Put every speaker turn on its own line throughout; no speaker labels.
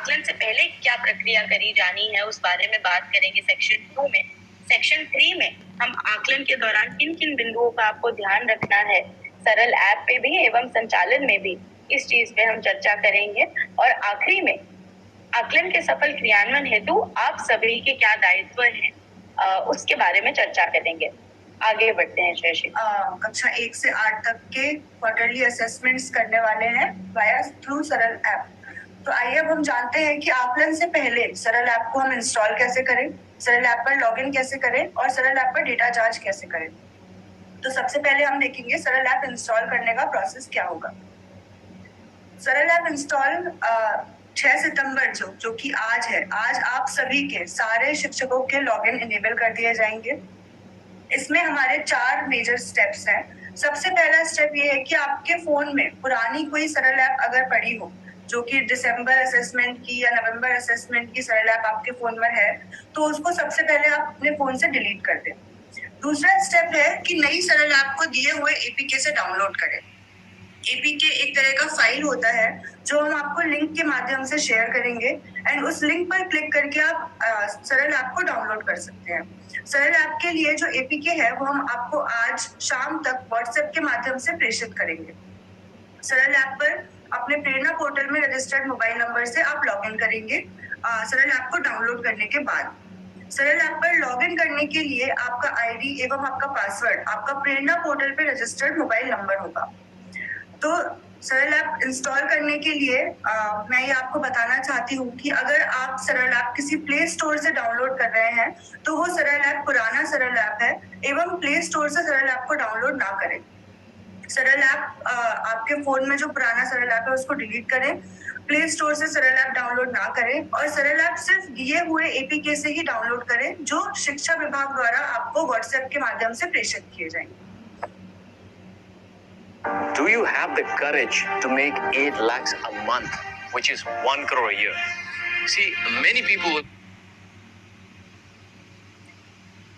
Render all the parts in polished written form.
आकलन से पहले क्या प्रक्रिया करी जानी है उस बारे में बात करेंगे सेक्शन 2 में। सेक्शन 3 में हम आकलन के दौरान किन किन बिंदुओं का आपको ध्यान रखना है सरल ऐप पे भी एवं संचालन में भी, इस चीज पे हम चर्चा करेंगे। और आखिरी में आकलन के सफल क्रियान्वयन हेतु आप सभी के क्या दायित्व हैं उसके बारे में चर्चा करेंगे। आगे बढ़ते हैं शशि।
कक्षा 1 से 8 तक के क्वार्टरली असेसमेंट्स करने वाले हैं वाया थ्रू सरल ऐप। तो आइए अब हम जानते हैं कि आकलन से पहले सरल ऐप को हम इंस्टॉल कैसे करें, सरल ऐप पर लॉगिन कैसे करें और सरल ऐप पर डेटा जांच कैसे करें। तो सबसे पहले हम देखेंगे सरल ऐप इंस्टॉल करने का प्रोसेस क्या होगा। सरल ऐप इंस्टॉल 6 सितंबर जो कि आज है, आज आप सभी के सारे शिक्षकों के लॉगिन इनेबल कर दिए जाएंगे। इसमें हमारे 4 मेजर स्टेप्स हैं। सबसे पहला स्टेप ये है कि आपके फोन में पुरानी कोई सरल ऐप अगर पड़ी हो, जो कि दिसंबर असेसमेंट की या नवंबर असेसमेंट की सरल ऐप आपके फोन में है, तो उसको सबसे पहले आप अपने फोन से डिलीट कर दें। दूसरा स्टेप है कि नई सरल ऐप को दिए हुए एपीके से डाउनलोड करें। एपीके एक तरह का फाइल होता है जो हम आपको लिंक के माध्यम से शेयर करेंगे एंड उस लिंक पर क्लिक करके आप सरल ऐप को डाउनलोड कर सकते हैं। सरल ऐप के लिए जो एपीके है वो हम आपको आज शाम तक व्हाट्सएप के माध्यम से प्रेषित करेंगे। सरल ऐप पर अपने प्रेरणा पोर्टल में रजिस्टर्ड मोबाइल नंबर से आप लॉगिन करेंगे सरल ऐप को डाउनलोड करने के बाद। सरल ऐप पर लॉगिन करने के लिए आपका आईडी एवं आपका पासवर्ड आपका प्रेरणा पोर्टल पे रजिस्टर्ड मोबाइल नंबर होगा। तो सरल ऐप इंस्टॉल करने के लिए मैं ये आपको बताना चाहती हूँ कि अगर आप सरल ऐप किसी प्ले स्टोर से डाउनलोड कर रहे हैं तो वो सरल ऐप पुराना सरल ऐप है एवं प्ले स्टोर से सरल ऐप को डाउनलोड ना करें। सरल ऐप आपके फोन में जो पुराना सरल ऐप है उसको डिलीट करें, प्ले स्टोर से सरल ऐप डाउनलोड ना करें और सरल ऐप सिर्फ दिए हुए एपीके से ही डाउनलोड करें जो शिक्षा विभाग द्वारा आपको व्हाट्सएप के माध्यम से प्रेषित किए जाएंगे।
Do you have the courage to make 8 lakhs a month, which is 1 crore a year? See, many people.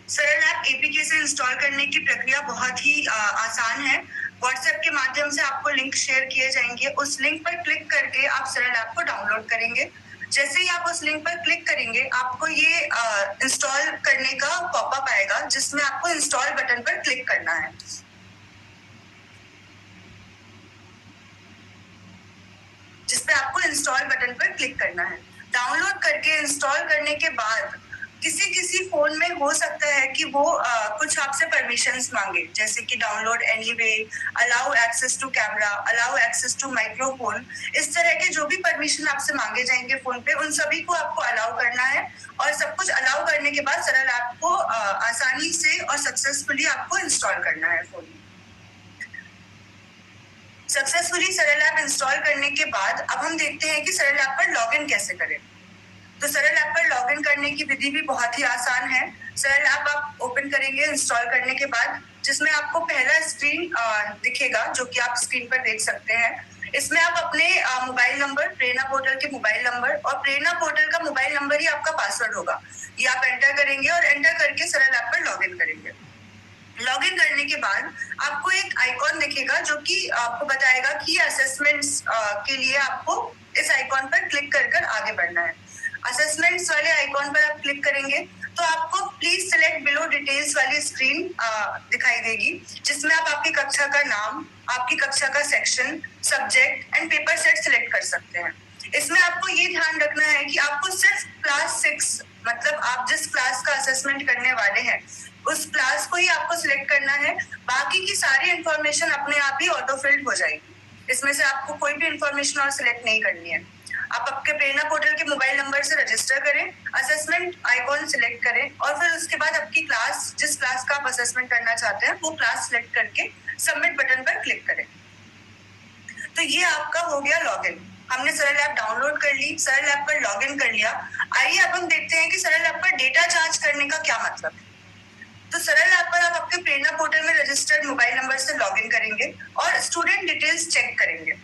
सरल ऐप एपीके से इंस्टॉल करने की प्रक्रिया बहुत ही आसान है। व्हाट्सएप के माध्यम से आपको लिंक शेयर किए जाएंगे, उस लिंक पर क्लिक करके आप सरल ऐप को डाउनलोड करेंगे। जैसे ही आप उस लिंक पर क्लिक करेंगे आपको ये इंस्टॉल करने का पॉपअप आएगा जिसमें आपको इंस्टॉल बटन पर क्लिक करना है। इंस्टॉल बटन पर क्लिक करना है। डाउनलोड करके इंस्टॉल करने के बाद किसी फोन में हो सकता है कि वो कुछ आपसे परमिशंस मांगे, जैसे कि download anyway, allow access to camera, allow access to microphone. इस तरह के जो भी परमिशन आपसे मांगे जाएंगे फोन पे, उन सभी को आपको अलाउ करना है और सब कुछ अलाउ करने के बाद सरल ऐप को आसानी से और सक्सेसफुली आपको इंस्टॉल करना है फोन में। सक्सेसफुली सरल ऐप इंस्टॉल करने के बाद अब हम देखते हैं कि सरल ऐप पर लॉगिन कैसे करें। तो सरल ऐप पर लॉगिन करने की विधि भी बहुत ही आसान है। सरल ऐप आप ओपन करेंगे इंस्टॉल करने के बाद, जिसमें आपको पहला स्क्रीन दिखेगा जो कि आप स्क्रीन पर देख सकते हैं। इसमें आप अपने मोबाइल नंबर, प्रेरणा पोर्टल के मोबाइल नंबर और प्रेरणा पोर्टल का मोबाइल नंबर ही आपका पासवर्ड होगा, ये आप एंटर करेंगे और एंटर करके सरल ऐप पर लॉगिन करेंगे। लॉगिन करने के बाद आपको एक आइकॉन दिखेगा जो कि आपको बताएगा कि असेसमेंट्स के लिए आपको इस आइकॉन पर क्लिक कर आगे बढ़ना है। असेसमेंट्स वाले आइकॉन पर आप क्लिक करेंगे तो आपको प्लीज सिलेक्ट बिलो डिटेल्स वाली स्क्रीन दिखाई देगी, जिसमें आप आपकी कक्षा का नाम, आपकी कक्षा का section, subject and paper set select कर सकते हैं। इसमें आपको ये ध्यान रखना है कि आपको सिर्फ क्लास 6, मतलब आप जिस क्लास का असेसमेंट करने वाले हैं उस क्लास को ही आपको सिलेक्ट करना है। बाकी की सारी इंफॉर्मेशन अपने आप ही ऑटो फिल्ड हो जाएगी, इसमें से आपको कोई भी इंफॉर्मेशन और सिलेक्ट नहीं करनी है। आप आपके प्रेरणा पोर्टल के मोबाइल नंबर से रजिस्टर करें, असेसमेंट आइकॉन सिलेक्ट करें और फिर उसके बाद आपकी क्लास, जिस क्लास का आप असेसमेंट करना चाहते हैं वो क्लास सिलेक्ट करके सबमिट बटन पर क्लिक करें। तो ये आपका हो गया लॉगिन। हमने सरल ऐप डाउनलोड कर ली, सरल ऐप पर लॉगिन कर लिया। आइए अब हम देखते हैं कि सरल ऐप पर डेटा जांच करने का क्या मतलब है। तो सरल ऐप पर आप आपके प्रेरणा पोर्टल में रजिस्टर्ड मोबाइल नंबर से लॉगिन करेंगे और स्टूडेंट डिटेल्स चेक करेंगे।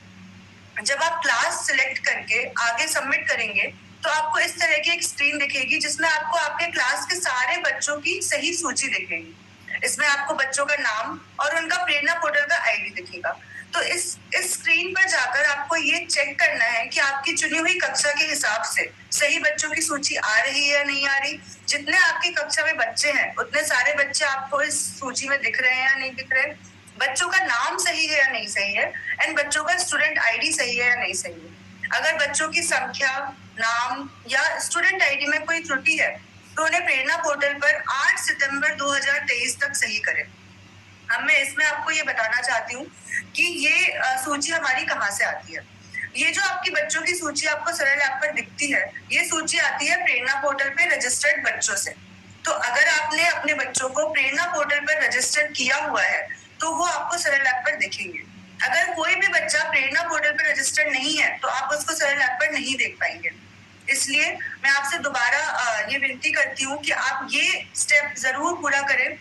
जब आप क्लास सिलेक्ट करके आगे सबमिट करेंगे तो आपको इस तरह की एक स्क्रीन दिखेगी जिसमें आपको आपके क्लास के सारे बच्चों की सही सूची दिखेगी। इसमें आपको बच्चों का नाम और उनका प्रेरणा पोर्टल का आईडी दिखेगा। तो इस स्क्रीन पर जाकर आपको ये चेक करना है कि आपकी चुनी हुई कक्षा के हिसाब से सही बच्चों की सूची आ रही है या नहीं आ रही। जितने आपकी कक्षा में बच्चे हैं उतने सारे बच्चे आपको इस सूची में दिख रहे हैं या नहीं दिख रहे, बच्चों का नाम सही है या नहीं सही है, एंड बच्चों का स्टूडेंट आईडी सही है या नहीं सही है। अगर बच्चों की संख्या, नाम या स्टूडेंट आईडी में कोई त्रुटि है तो उन्हें प्रेरणा पोर्टल पर 8 सितंबर 2023 तक सही करें। अब मैं इसमें आपको ये बताना चाहती हूँ कि ये सूची हमारी कहाँ से आती है। ये जो आपकी बच्चों की सूची आपको सरल ऐप पर दिखती है, ये सूची आती है प्रेरणा पोर्टल पे रजिस्टर्ड बच्चों से। तो अगर आपने अपने बच्चों को प्रेरणा पोर्टल पर रजिस्टर किया हुआ है तो वो आपको सरल ऐप पर दिखेंगे। अगर कोई भी बच्चा प्रेरणा पोर्टल पर रजिस्टर्ड नहीं है तो आप उसको सरल ऐप पर नहीं देख पाएंगे। इसलिए मैं आपसे दोबारा ये विनती करती हूँ कि आप ये स्टेप जरूर पूरा करें।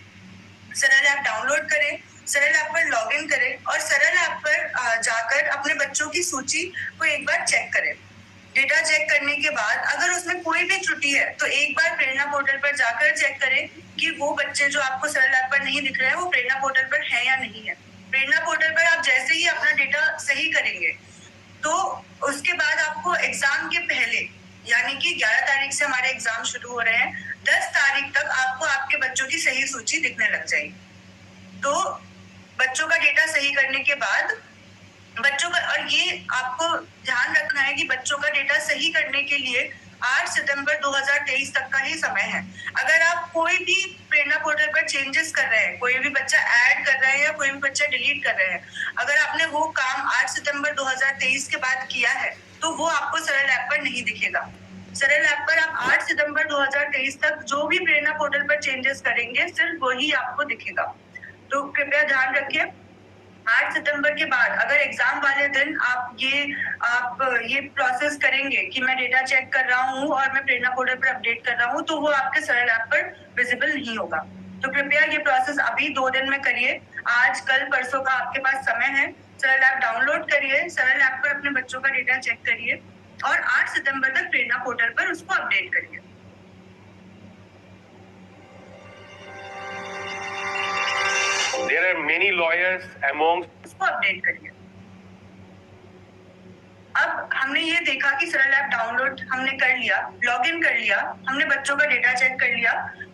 सरल ऐप डाउनलोड करें, सरल ऐप पर लॉगिन करें और सरल ऐप पर जाकर अपने बच्चों की सूची को एक बार चेक करें। डेटा चेक करने के बाद अगर उसमें कोई भी त्रुटि है तो एक बार प्रेरणा पोर्टल पर जाकर चेक करें कि वो बच्चे जो आपको सरल ऐप पर नहीं दिख रहे हैं वो प्रेरणा पोर्टल पर है या नहीं है। प्रेरणा पोर्टल पर आप जैसे ही अपना डेटा सही करेंगे तो उसके बाद आपको एग्जाम के पहले, यानी कि 11 तारीख से हमारे एग्जाम शुरू हो रहे हैं, 10 तारीख तक आपको आपके बच्चों की सही सूची दिखने लग जाएगी। तो बच्चों का डेटा सही करने के बाद बच्चों का, और ये आपको ध्यान रखना है कि बच्चों का डेटा सही करने के लिए 8 सितंबर 2023 तक का ही समय है। अगर आप कोई भी प्रेरणा पोर्टल पर चेंजेस कर रहे हैं, कोई भी बच्चा ऐड कर रहे हैं या कोई भी बच्चा डिलीट कर रहे हैं, अगर आपने वो काम 8 सितंबर 2023 के बाद किया है तो वो आपको सरल ऐप पर नहीं दिखेगा। सरल ऐप पर आप 8 सितंबर 2023 तक जो भी प्रेरणा पोर्टल पर चेंजेस करेंगे सिर्फ वही आपको दिखेगा। तो कृपया ध्यान रखिए, 8 सितंबर के बाद अगर एग्जाम वाले दिन आप ये प्रोसेस करेंगे कि मैं डेटा चेक कर रहा हूँ और मैं प्रेरणा पोर्टल पर अपडेट कर रहा हूँ तो वो आपके सरल ऐप पर विजिबल नहीं होगा। तो कृपया ये प्रोसेस अभी 2 दिन में करिए। आज कल परसों का आपके पास समय है। सरल ऐप डाउनलोड करिए, सरल ऐप पर अपने बच्चों का डेटा चेक करिए और 8 सितंबर तक प्रेरणा पोर्टल पर उसको अपडेट करिए।
There are many lawyers among
उसको अपडेट करिए। अब हमने ये देखा कि सरल ऐप डाउनलोड हमने कर लिया, लॉगिन कर लिया, हमने बच्चों का डेटा चेक कर लिया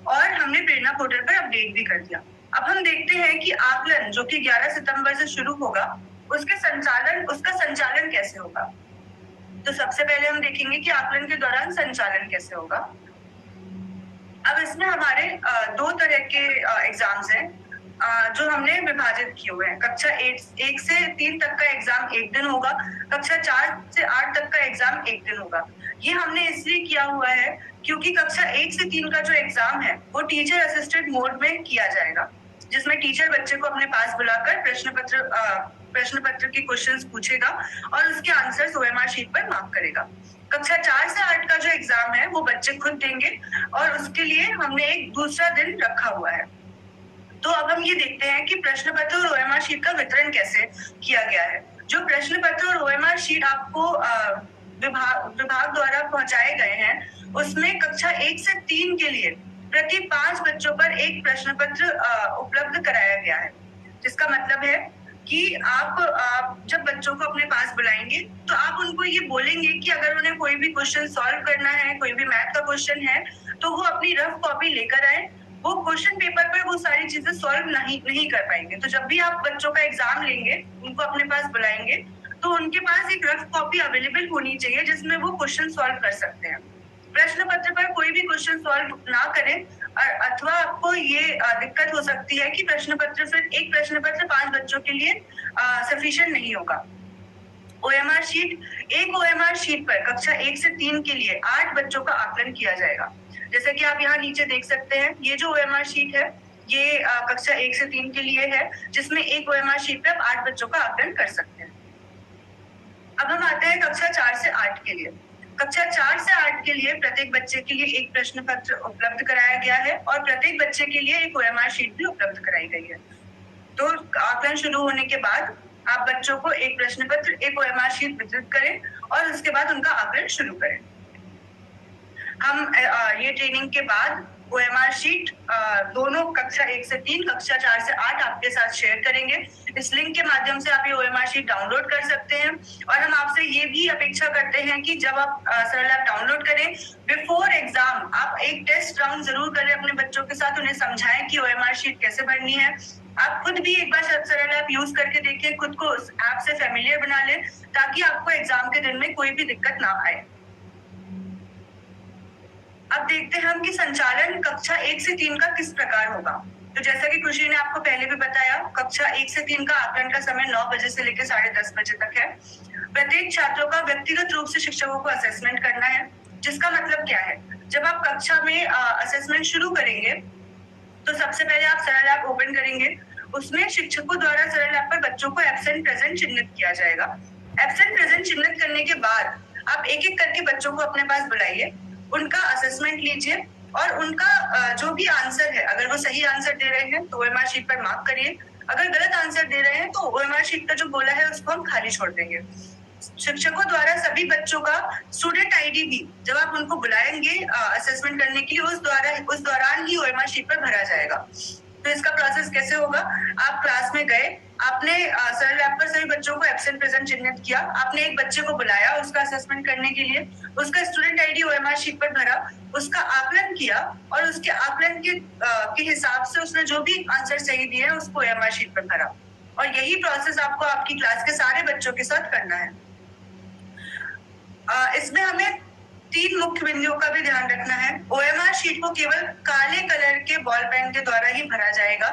और हमने प्रेरणा पोर्टल पर अपडेट भी कर दिया। अब हम देखते हैं कि आकलन जो कि 11 सितंबर से शुरू होगा उसका संचालन कैसे होगा। तो सबसे पहले हम देखेंगे कि आकलन के दौरान संचालन कैसे होगा। अब इसमें हमारे 2 तरह के एग्जाम्स हैं जो हमने विभाजित किए हुए हैं। कक्षा 1 से 3 तक का एग्जाम एक दिन होगा, कक्षा 4 से 8 तक का एग्जाम एक दिन होगा। ये हमने इसलिए किया हुआ है क्योंकि कक्षा 1 से 3 का जो एग्जाम है वो टीचर असिस्टेड मोड में किया जाएगा, जिसमें टीचर बच्चे को अपने पास बुलाकर प्रश्न पत्र के क्वेश्चंस पूछेगा और उसके आंसर्स OMR शीट पर मार्क करेगा। कक्षा 4 से 8 का जो एग्जाम है वो बच्चे खुद देंगे और उसके लिए हमने एक दूसरा दिन रखा हुआ है। तो अब हम ये देखते हैं कि प्रश्न पत्र और OMR शीट का वितरण कैसे किया गया है। जो प्रश्न पत्र और OMR शीट आपको विभाग द्वारा पहुंचाए गए हैं उसमें कक्षा 1 से 3 के लिए प्रति 5 बच्चों पर एक प्रश्न पत्र उपलब्ध कराया गया है। जिसका मतलब है कि आप जब बच्चों को अपने पास बुलाएंगे तो आप उनको ये बोलेंगे कि अगर उन्हें कोई भी क्वेश्चन सॉल्व करना है, कोई भी मैथ का क्वेश्चन है, तो वो अपनी रफ कॉपी लेकर आए। वो क्वेश्चन पेपर पर वो सारी चीजें सॉल्व नहीं कर पाएंगे। तो जब भी आप बच्चों का एग्जाम लेंगे, उनको अपने पास बुलाएंगे, तो उनके पास एक रफ कॉपी अवेलेबल होनी चाहिए जिसमें वो क्वेश्चन सॉल्व कर सकते हैं। प्रश्न पत्र पर कोई भी क्वेश्चन सॉल्व ना करें अथवा आपको ये दिक्कत हो सकती है कि एक प्रश्न पत्र 5 बच्चों के लिए सफिशिएंट नहीं होगा। OMR शीट पर कक्षा 1 से 3 के लिए 8 बच्चों का आकलन किया जाएगा। जैसे कि आप यहाँ नीचे देख सकते हैं, ये जो OMR शीट है ये कक्षा 1 से 3 के लिए है, जिसमें एक OMR शीट पे आप 8 बच्चों का आकलन कर सकते हैं। अब हम आते हैं कक्षा 4 से 8 के लिए। कक्षा 4 से 8 के लिए प्रत्येक बच्चे के लिए एक प्रश्न पत्र उपलब्ध कराया गया है और प्रत्येक बच्चे के लिए एक OMR शीट भी उपलब्ध कराई गई है। तो आकलन शुरू होने के बाद आप बच्चों को एक प्रश्न पत्र, एक OMR शीट वितरित करें और उसके बाद उनका आकलन शुरू करें। हम ये ट्रेनिंग के बाद OMR शीट दोनों कक्षा 1 से 3, कक्षा 4 से 8 आपके साथ शेयर करेंगे। इस लिंक के माध्यम से आप ये OMR शीट डाउनलोड कर सकते हैं और हम आपसे ये भी अपेक्षा करते हैं कि जब आप सरल ऐप डाउनलोड करें, बिफोर एग्जाम आप एक टेस्ट राउंड जरूर करें अपने बच्चों के साथ, उन्हें समझाएं कि OMR शीट कैसे भरनी है। आप खुद भी एक बार सरल ऐप यूज करके देखिए, खुद को उस ऐप से फेमिलियर बना लें ताकि आपको एग्जाम के दिन में कोई भी दिक्कत ना आए। अब देखते हैं हम कि संचालन कक्षा 1 से 3 का किस प्रकार होगा। तो जैसा कि खुशी ने आपको पहले भी बताया, कक्षा 1 से 3 का आकलन का समय 9 बजे से लेकर 10:30 बजे तक है। प्रत्येक छात्रों का व्यक्तिगत रूप से शिक्षकों को असेसमेंट करना है, जिसका मतलब क्या है, जब आप कक्षा में असेसमेंट शुरू करेंगे तो सबसे पहले आप सरल ऐप ओपन करेंगे। उसमें शिक्षकों द्वारा सरल ऐप पर बच्चों को एब्सेंट प्रेजेंट चिन्हित किया जाएगा। एब्सेंट प्रेजेंट चिन्हित करने के बाद आप एक एक करके बच्चों को अपने पास बुलाइए, उनका असेसमेंट लीजिए और उनका जो भी आंसर है, अगर वो सही आंसर दे रहे हैं तो OMR शीट पर मार्क करिए, अगर गलत आंसर दे रहे हैं तो OMR शीट का जो गोला है उसको हम खाली छोड़ देंगे। शिक्षकों द्वारा सभी बच्चों का स्टूडेंट आईडी भी जब आप उनको बुलाएंगे असेसमेंट करने के लिए, उस दौरान ही OMR शीट पर भरा जाएगा। तो इसका प्रोसेस कैसे होगा, आप क्लास में गए, आपने सरल ऐप पर सभी बच्चों को एब्सेंट प्रेजेंट चिन्हित किया, आपने एक बच्चे को बुलाया उसका असेसमेंट करने के लिए, उसका स्टूडेंट आईडी OMR शीट पर भरा, उसका आकलन किया और उसके आकलन के हिसाब से उसने जो भी आंसर सही दिए हैं उसको OMR शीट पर भरा। और यही प्रोसेस आपको आपकी क्लास के सारे बच्चों के साथ करना है। इसमें हमें 3 मुख्य बिंदुओं का भी ध्यान रखना है। OMR शीट को केवल काले कलर के बॉल पेन के द्वारा ही भरा जाएगा।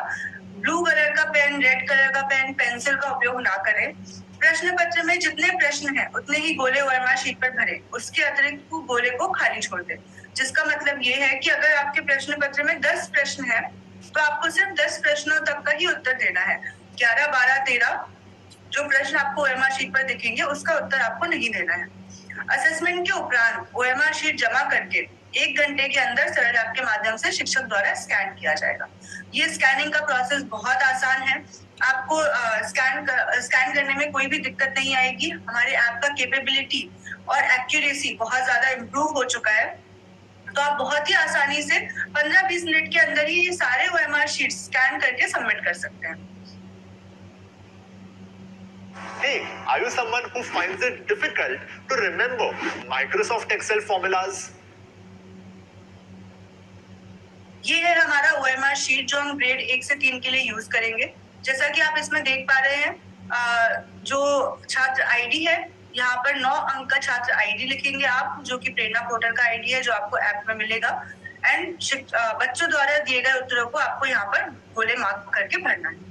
ब्लू कलर का पेन, रेड कलर का पेन, पेंसिल का उपयोग ना करें। प्रश्न पत्र में जितने प्रश्न हैं उतने ही गोले OMR शीट पर भरे, उसके अतिरिक्त गोले को खाली छोड़ दें। जिसका मतलब ये है कि अगर आपके प्रश्न पत्र में 10 प्रश्न है तो आपको सिर्फ 10 प्रश्नों तक का ही उत्तर देना है। 11, 12, 13 जो प्रश्न आपको OMR शीट पर दिखेंगे उसका उत्तर आपको नहीं देना है। असेसमेंट के उपरांत OMR शीट जमा करके 1 घंटे के अंदर सरल ऐप के माध्यम से शिक्षक द्वारा स्कैन किया जाएगा। ये स्कैनिंग का प्रोसेस बहुत आसान है, आपको स्कैन करने में कोई भी दिक्कत नहीं आएगी। हमारे ऐप का कैपेबिलिटी और एक्यूरेसी बहुत ज्यादा इम्प्रूव हो चुका है, तो आप बहुत ही आसानी से 15-20 मिनट के अंदर ही ये सारे OMR शीट स्कैन करके सबमिट कर सकते हैं।
Hey, are you someone who finds it difficult to remember Microsoft Excel formulas?
ये है हमारा OMR शीट जो हम ग्रेड 1 से 3 के लिए यूज करेंगे। जैसा कि आप इसमें देख पा रहे हैं, जो छात्र आईडी है, यहाँ पर 9 अंक का छात्र आईडी लिखेंगे आप, जो कि प्रेरणा पोर्टल का आईडी है जो आपको ऐप में मिलेगा। एंड बच्चों द्वारा दिए गए उत्तरों को आपको यहाँ पर गोले मार्क करके भरना है।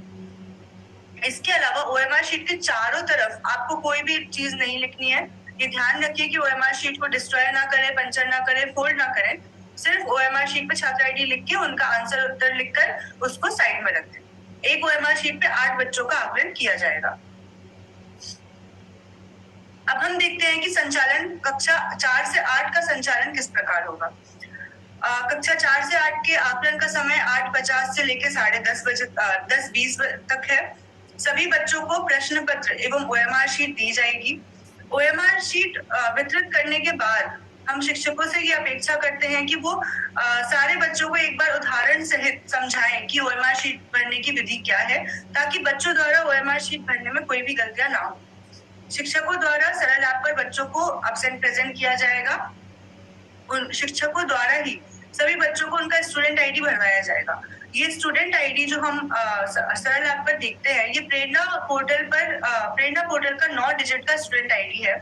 इसके अलावा OMR शीट के चारों तरफ आपको कोई भी चीज नहीं लिखनी है। ये ध्यान रखिए कि OMR शीट को डिस्ट्रॉय ना करें, पंचर ना करें, फोल्ड ना करें। सिर्फ OMR शीट पे छात्र आईडी लिख के उनका आंसर उत्तर लिखकर उसको साइड में रख दें। एक OMR शीट पे 8 बच्चों का आकलन किया जाएगा। अब हम देखते हैं कि संचालन कक्षा 4 से 8 का संचालन किस प्रकार होगा। कक्षा 4 से 8 के आकलन का समय 8:50 से लेकर 10:30 बजे 10:20 तक है। सभी बच्चों को प्रश्न पत्र एवं OMR शीट दी जाएगी। OMR शीट वितरित करने के बाद हम शिक्षकों से ये अपेक्षा करते हैं कि वो सारे बच्चों को एक बार उदाहरण सहित समझाएं कि OMR शीट भरने की विधि क्या है, ताकि बच्चों द्वारा OMR शीट भरने में कोई भी गलतियां ना हो। शिक्षकों द्वारा सरल ऐप पर बच्चों को एब्सेंट प्रेजेंट किया जाएगा। उन शिक्षकों द्वारा ही सभी बच्चों को उनका स्टूडेंट आईडी भरवाया जाएगा। ये स्टूडेंट आईडी जो हम सरल ऐप पर देखते हैं, ये प्रेरणा पोर्टल का 9 डिजिट का स्टूडेंट आईडी है,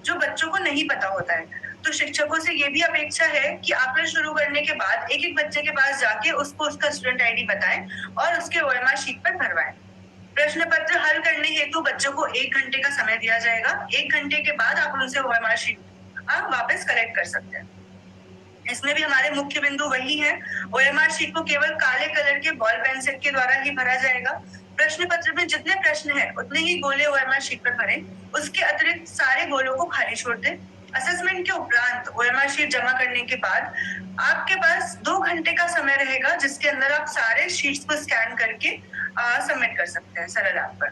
जो बच्चों को नहीं पता होता है। तो शिक्षकों से ये भी अपेक्षा है कि आकलन शुरू करने के बाद एक एक बच्चे के पास जाके उसको उसका स्टूडेंट आईडी बताएं और उसके OMR शीट पर भरवाएं। प्रश्न पत्र हल करने हेतु बच्चों को 1 घंटे का समय दिया जाएगा। 1 घंटे के बाद आप उनसे OMR शीट आप वापस कलेक्ट कर सकते हैं। इसमें भी हमारे मुख्य बिंदु वही है। OMR शीट को केवल काले कलर के बॉल पेन सेट के द्वारा ही भरा जाएगा। प्रश्न पत्र में जितने प्रश्न हैं उतने ही गोले OMR शीट पर भरें, उसके अतिरिक्त सारे गोलों को खाली छोड़ दें। असेसमेंट के उपरांत OMR शीट जमा करने के बाद आपके पास 2 घंटे का समय रहेगा, जिसके अंदर आप सारे शीट्स को स्कैन करके सबमिट कर सकते हैं सरल ऐप पर।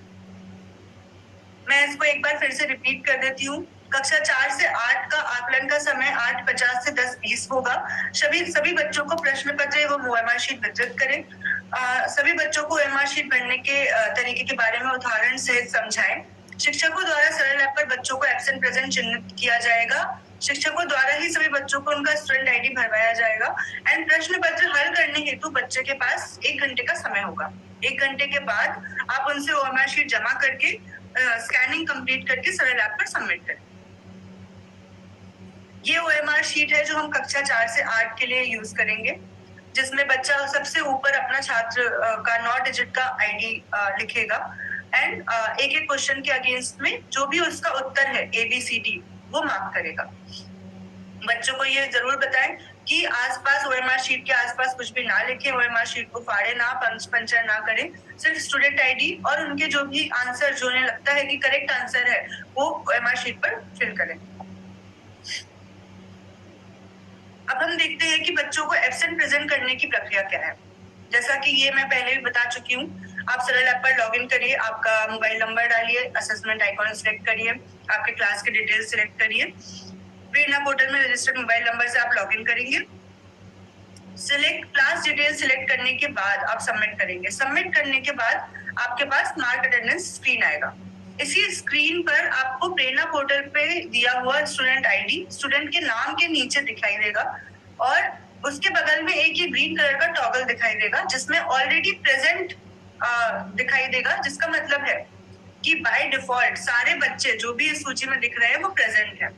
मैं इसको एक बार फिर से रिपीट कर देती हूँ। कक्षा 4 से 8 का आकलन का समय 8:50 से 10:20 होगा। सभी बच्चों को प्रश्न पत्र एवं OMR शीट वितरित करें। सभी बच्चों को OMR शीट भरने के तरीके के बारे में उदाहरण सहित समझाएं। शिक्षकों द्वारा सरल ऐप पर बच्चों को एब्सेंट प्रेजेंट चिन्हित किया जाएगा। शिक्षकों द्वारा ही सभी बच्चों को उनका स्टूडेंट आईडी भरवाया जाएगा एंड प्रश्न पत्र हल करने हेतु बच्चे के पास 1 घंटे का समय होगा। 1 घंटे के बाद आप उनसे OMR शीट जमा करके स्कैनिंग कंप्लीट करके सरल ऐप पर सबमिट करें। ये OMR शीट है जो हम कक्षा 4 से 8 के लिए यूज करेंगे, जिसमें बच्चा सबसे ऊपर अपना छात्र का 9 डिजिट का आईडी लिखेगा एंड एक एक क्वेश्चन के अगेंस्ट में जो भी उसका उत्तर है ABCD वो मार्क करेगा। बच्चों को ये जरूर बताएं कि आसपास OMR शीट के आसपास कुछ भी ना लिखें, OMR शीट को फाड़े ना, पंचर ना करें, सिर्फ स्टूडेंट आईडी और उनके जो भी आंसर जो उन्हें लगता है कि करेक्ट आंसर है वो OMR शीट पर फिल करें। अब हम देखते हैं कि बच्चों को एब्सेंट प्रेजेंट करने की प्रक्रिया क्या है। जैसा कि ये मैं पहले भी बता चुकी हूँ, आप सरल ऐप पर लॉगिन करिए, आपका मोबाइल नंबर डालिए, असेसमेंट आइकॉन सिलेक्ट करिए, आपके क्लास के डिटेल्स सिलेक्ट करिए। प्रेरणा पोर्टल में रजिस्टर्ड मोबाइल नंबर से आप लॉगिन करेंगे। सिलेक्ट क्लास डिटेल सिलेक्ट करने के बाद आप सबमिट करेंगे। सबमिट करने के बाद आपके पास मार्क अटेंडेंस स्क्रीन आएगा। इसी स्क्रीन पर आपको प्रेरणा पोर्टल पे दिया हुआ स्टूडेंट आईडी स्टूडेंट के नाम के नीचे दिखाई देगा और उसके बगल में एक ये ग्रीन कलर का टॉगल दिखाई देगा जिसमें ऑलरेडी प्रेजेंट दिखाई देगा, जिसका मतलब है कि बाय डिफॉल्ट सारे बच्चे जो भी इस सूची में दिख रहे हैं वो प्रेजेंट है।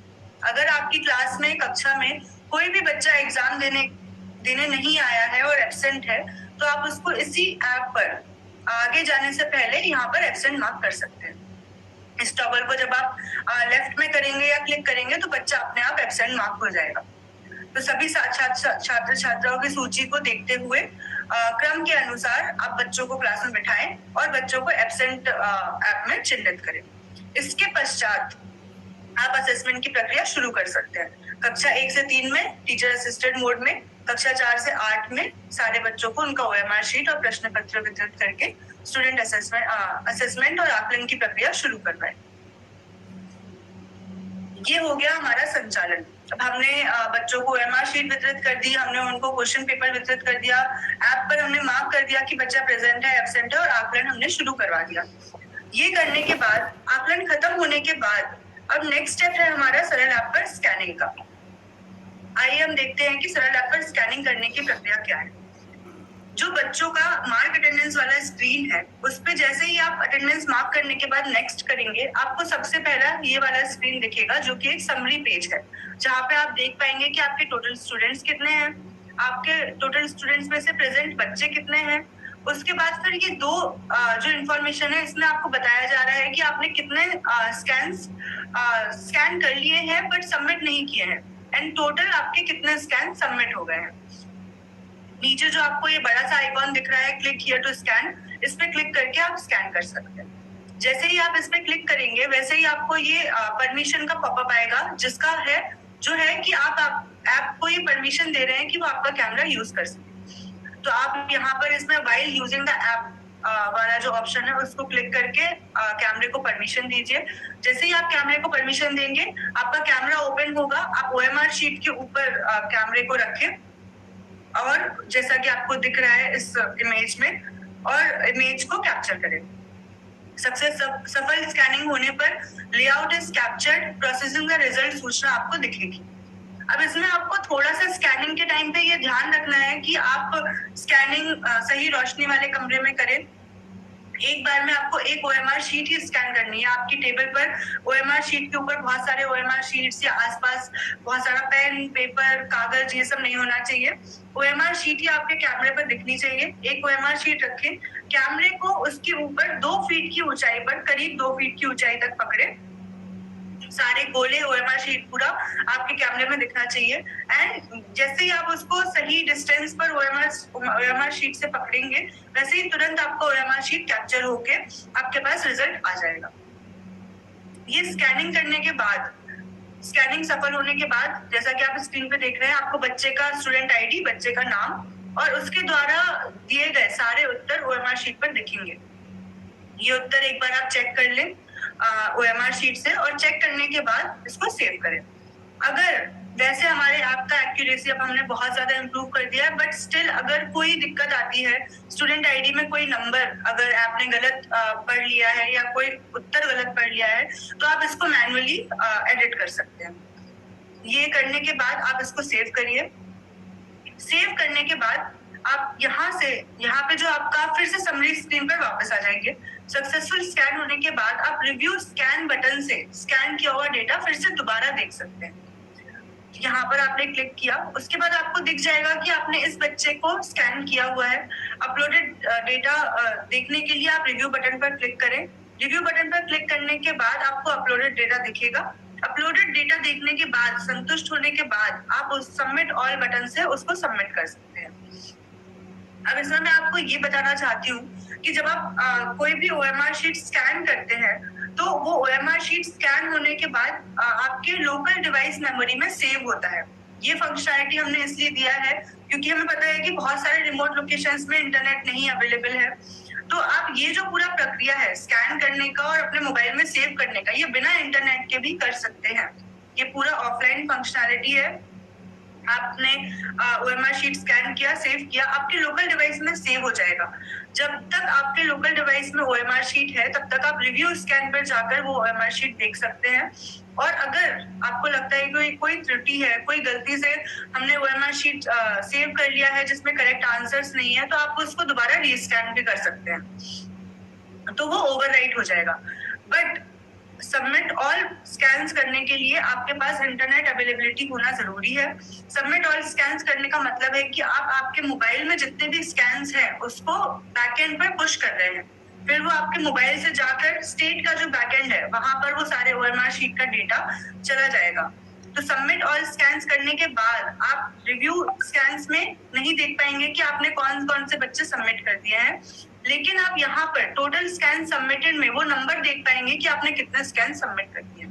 अगर आपकी क्लास में कक्षा में कोई भी बच्चा एग्जाम देने नहीं आया है और एब्सेंट है तो आप उसको इसी ऐप पर आगे जाने से पहले यहाँ पर एब्सेंट मार्क कर सकते हैं। इस टॉगल को जब आप लेफ्ट में करेंगे या क्लिक करेंगे तो बच्चा अपने आप एब्सेंट मार्क हो जाएगा। तो सभी छात्र छात्राओं की सूची को देखते हुए क्रम के अनुसार आप बच्चों को क्लास में बिठाएं और बच्चों को एब्सेंट ऐप में चिन्हित करें। इसके पश्चात आप असेसमेंट की प्रक्रिया शुरू कर सकते हैं। कक्षा 1 से 3 में टीचर असिस्टेड मोड में, कक्षा 4 से 8 में सारे बच्चों को उनका OMR शीट और प्रश्न पत्र वितरित करके स्टूडेंट असेसमेंट और आकलन की प्रक्रिया शुरू करवाएं। ये हो गया हमारा संचालन। अब हमने बच्चों को OMR शीट वितरित कर दी, हमने उनको क्वेश्चन पेपर वितरित कर दिया, ऐप पर हमने मार्क कर दिया कि बच्चा प्रेजेंट है, एब्सेंट है और आकलन हमने शुरू करवा दिया। ये करने के बाद आकलन खत्म होने के बाद अब नेक्स्ट स्टेप है हमारा सरल ऐप पर स्कैनिंग का। आइए हम देखते हैं कि सरल ऐप पर स्कैनिंग करने की प्रक्रिया क्या है। जो बच्चों का मार्क अटेंडेंस वाला स्क्रीन है उस पे जैसे ही आप अटेंडेंस मार्क करने के बाद नेक्स्ट करेंगे आपको सबसे पहला ये वाला स्क्रीन दिखेगा जो कि एक समरी पेज है, जहाँ पे आप देख पाएंगे कि आपके टोटल स्टूडेंट्स कितने हैं, आपके टोटल स्टूडेंट्स में से प्रेजेंट बच्चे कितने हैं। उसके बाद फिर ये दो जो इन्फॉर्मेशन है इसमें आपको बताया जा रहा है कि आपने कितने स्कैन कर लिए हैं बट सबमिट नहीं किए हैं एंड टोटल आपके कितने स्कैन सबमिट हो गए हैं। नीचे जो आपको ये बड़ा सा आइकॉन दिख रहा है क्लिक हियर टू स्कैन, इस पे क्लिक करके आप स्कैन कर सकते हैं। जैसे ही आप इस पे क्लिक करेंगे वैसे ही आपको ये परमिशन का पॉपअप आएगा जिसका है जो है कि आप ऐप को ये परमिशन दे रहे हैं कि वो आपका कैमरा यूज कर सके। तो आप यहाँ पर इसमें व्हाइल यूजिंग द ऐप वाला जो ऑप्शन है उसको क्लिक करके कैमरे को परमिशन दीजिए। जैसे ही आप कैमरे को परमिशन देंगे आपका कैमरा ओपन होगा। आप OMR शीट के ऊपर कैमरे को रखें और जैसा कि आपको दिख रहा है इस इमेज में और इमेज को कैप्चर करें। सबसे सफल स्कैनिंग होने पर layout is captured, processing the result सूचना आपको दिखेगी। अब इसमें आपको थोड़ा सा स्कैनिंग के टाइम पे ये ध्यान रखना है कि आप स्कैनिंग सही रोशनी वाले कमरे में करें। एक बार में आपको एक OMR शीट ही स्कैन करनी है। आपकी टेबल पर OMR शीट के ऊपर बहुत सारे OMR शीट्स या आसपास बहुत सारा पेन, पेपर, कागज ये सब नहीं होना चाहिए। OMR शीट ही आपके कैमरे पर दिखनी चाहिए। एक OMR शीट रखें, कैमरे को उसके ऊपर 2 फीट की ऊंचाई पर, करीब 2 फीट की ऊंचाई तक पकड़े। सारे गोले OMR शीट पूरा आपके कैमरे में दिखना चाहिए एंड जैसे ही आप उसको सही डिस्टेंस पर OMR शीट से पकड़ेंगे वैसे ही तुरंत आपको OMR शीट कैप्चर होके आपके पास रिजल्ट आ जाएगा। ये स्कैनिंग करने के बाद, स्कैनिंग सफल होने के बाद जैसा कि आप स्क्रीन पे देख रहे हैं आपको बच्चे का स्टूडेंट आईडी, बच्चे का नाम और उसके द्वारा दिए गए सारे उत्तर OMR शीट पर दिखेंगे। ये उत्तर एक बार आप चेक कर लें। OMR शीट से और चेक करने के बाद इसको सेव करें। अगर वैसे हमारे ऐप का एक्यूरेसी अब हमने बहुत ज्यादा इम्प्रूव कर दिया है, बट स्टिल अगर कोई दिक्कत आती है, स्टूडेंट आईडी में कोई नंबर अगर ऐप ने गलत पढ़ लिया है या कोई उत्तर गलत पढ़ लिया है, तो आप इसको मैनुअली एडिट कर सकते हैं। ये करने के बाद आप इसको सेव करिए। सेव करने के बाद आप यहाँ पे जो आपका फिर से समरी स्क्रीन पर वापस आ जाएंगे। सक्सेसफुल स्कैन होने के बाद आप रिव्यू स्कैन बटन से स्कैन किया हुआ डेटा फिर से दोबारा देख सकते हैं। यहाँ पर आपने क्लिक किया, उसके बाद आपको दिख जाएगा कि आपने इस बच्चे को स्कैन किया हुआ है। अपलोडेड डेटा देखने के लिए आप रिव्यू बटन पर क्लिक करें। रिव्यू बटन पर क्लिक करने के बाद आपको अपलोडेड डेटा दिखेगा। अपलोडेड डेटा देखने के बाद संतुष्ट होने के बाद आप उस सबमिट ऑल बटन से उसको सबमिट कर सकते हैं। अब इसमें मैं आपको ये बताना चाहती हूँ कि जब आप कोई भी OMR शीट स्कैन करते हैं तो वो OMR शीट स्कैन होने के बाद आपके लोकल डिवाइस मेमोरी में सेव होता है। ये फंक्शनैलिटी हमने इसलिए दिया है क्योंकि हमें पता है कि बहुत सारे रिमोट लोकेशंस में इंटरनेट नहीं अवेलेबल है। तो आप ये जो पूरा प्रक्रिया है स्कैन करने का और अपने मोबाइल में सेव करने का, ये बिना इंटरनेट के भी कर सकते हैं। ये पूरा ऑफलाइन फंक्शनैलिटी है। आपने OMR शीट स्कैन किया, सेव किया, आपके लोकल डिवाइस में सेव हो जाएगा। जब तक आपके लोकल डिवाइस में OMR शीट है तब तक आप रिव्यू स्कैन पर जाकर वो OMR शीट देख सकते हैं। और अगर आपको लगता है कि कोई त्रुटि है, कोई गलती से हमने OMR शीट सेव कर लिया है जिसमें करेक्ट आंसर्स नहीं है, तो आप उसको दोबारा रीस्कैन भी कर सकते हैं, तो वो ओवरराइट हो जाएगा। बट सबमिट ऑल स्कैन्स करने के लिए आपके पास इंटरनेट अवेलेबिलिटी होना जरूरी है। सबमिट ऑल स्कैन्स करने का मतलब है कि आप आपके मोबाइल में जितने भी स्कैन्स हैं उसको बैकएंड पर पुश कर रहे हैं। फिर वो आपके मोबाइल से जाकर स्टेट का जो बैकएंड है वहां पर वो सारे OMR शीट का डेटा चला जाएगा। तो सबमिट ऑल स्कैन्स करने के बाद आप रिव्यू स्कैन्स में नहीं देख पाएंगे कि आपने कौन कौन से बच्चे सबमिट कर दिए हैं, लेकिन आप यहाँ पर टोटल स्कैन सबमिटेड में वो नंबर देख पाएंगे कि आपने कितने स्कैन सबमिट कर दिए।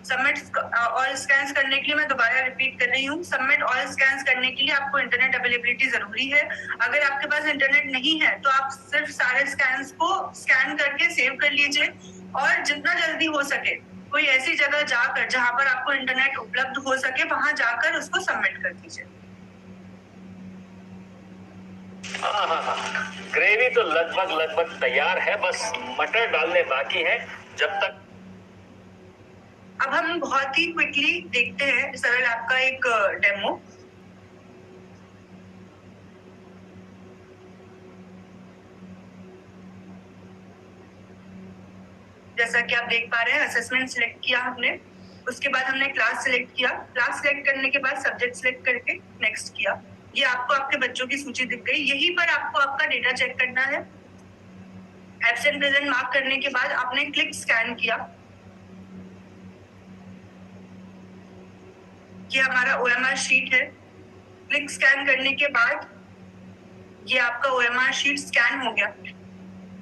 सबमिट ऑल स्कैन्स करने के लिए मैं दोबारा रिपीट कर रही हूँ, सबमिट ऑल स्कैन्स करने के लिए आपको इंटरनेट अवेलेबिलिटी जरूरी है। अगर आपके पास इंटरनेट नहीं है तो आप सिर्फ सारे स्कैन्स को स्कैन करके सेव कर लीजिए और जितना जल्दी हो सके कोई ऐसी जगह जाकर जहां पर आपको इंटरनेट उपलब्ध हो सके वहां जाकर उसको सबमिट कर दीजिए।
ग्रेवी तो लगभग तैयार है, बस मटर डालने बाकी है। जब तक
अब हम बहुत ही क्विकली देखते हैं सरल ऐप का एक डेमो। जैसा कि आप देख पा रहे हैं, असेसमेंट सिलेक्ट किया हमने, उसके बाद हमने क्लास सिलेक्ट किया। क्लास सिलेक्ट करने के बाद सब्जेक्ट सिलेक्ट करके नेक्स्ट किया। ये आपको आपके बच्चों की सूची दिख गई। यहीं पर आपको आपका डेटा चेक करना है। एब्सेंट प्रेजेंट मार्क करने के बाद आपने क्लिक स्कैन किया। ये हमारा OMR शीट है। क्लिक स्कैन करने के बाद ये आपका OMR शीट स्कैन हो गया।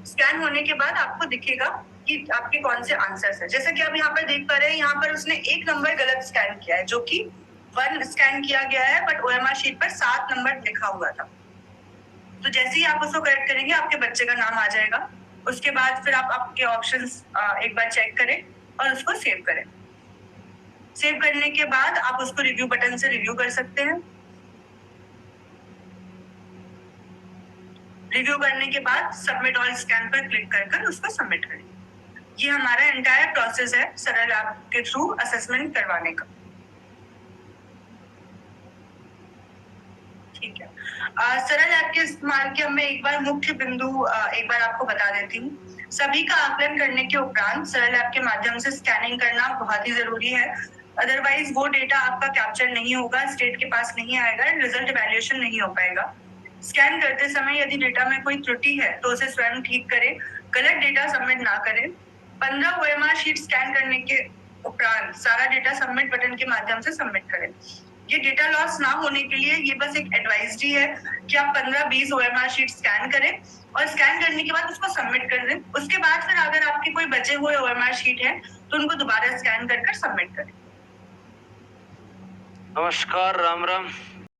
स्कैन होने के बाद आपको दिखेगा कि आपके कौन से आंसर्स है। जैसे कि आप यहाँ पर देख पा रहे हैं, यहाँ पर उसने एक नंबर गलत स्कैन किया है, जो कि 1 स्कैन किया गया है, बट OMR शीट पर 7 नंबर लिखा हुआ था। तो जैसे ही आप उसको करेक्ट करेंगे आपके बच्चे का नाम आ जाएगा। उसके बाद फिर आप आपके ऑप्शंस एक बार चेक करें और उसको सेव करें। सेव करने के बाद आप उसको रिव्यू बटन से रिव्यू कर सकते हैं। रिव्यू करने के बाद सबमिट ऑल स्कैन पर क्लिक कर उसको सबमिट करें। ये हमारा एंटायर प्रोसेस है सरल ऐप के थ्रू असेसमेंट करवाने का। ठीक है, सरल ऐप के इस्तेमाल के मैं एक बार मुख्य बिंदु एक बार आपको बता देती हूँ। सभी का आकलन करने के उपरांत सरल ऐप के माध्यम से स्कैनिंग करना बहुत ही जरूरी है। अदरवाइज वो डेटा आपका कैप्चर नहीं होगा, स्टेट के पास नहीं आएगा, रिजल्ट वैल्यूएशन नहीं हो पाएगा। स्कैन करते समय यदि डेटा में कोई त्रुटि है तो उसे स्वयं ठीक करें, गलत डेटा सबमिट ना करें। 15 OMR शीट स्कैन करने के उपरांत सारा डेटा सबमिट बटन के माध्यम से सबमिट करें। ये डेटा लॉस ना होने के लिए ये बस एक एडवाइजरी है कि आप 15-20 OMR शीट स्कैन करें और स्कैन करने के बाद उसको सबमिट कर दें। उसके बाद फिर अगर आपके कोई बचे हुए OMR शीट है तो उनको दोबारा स्कैन कर सबमिट करें।
नमस्कार, राम राम।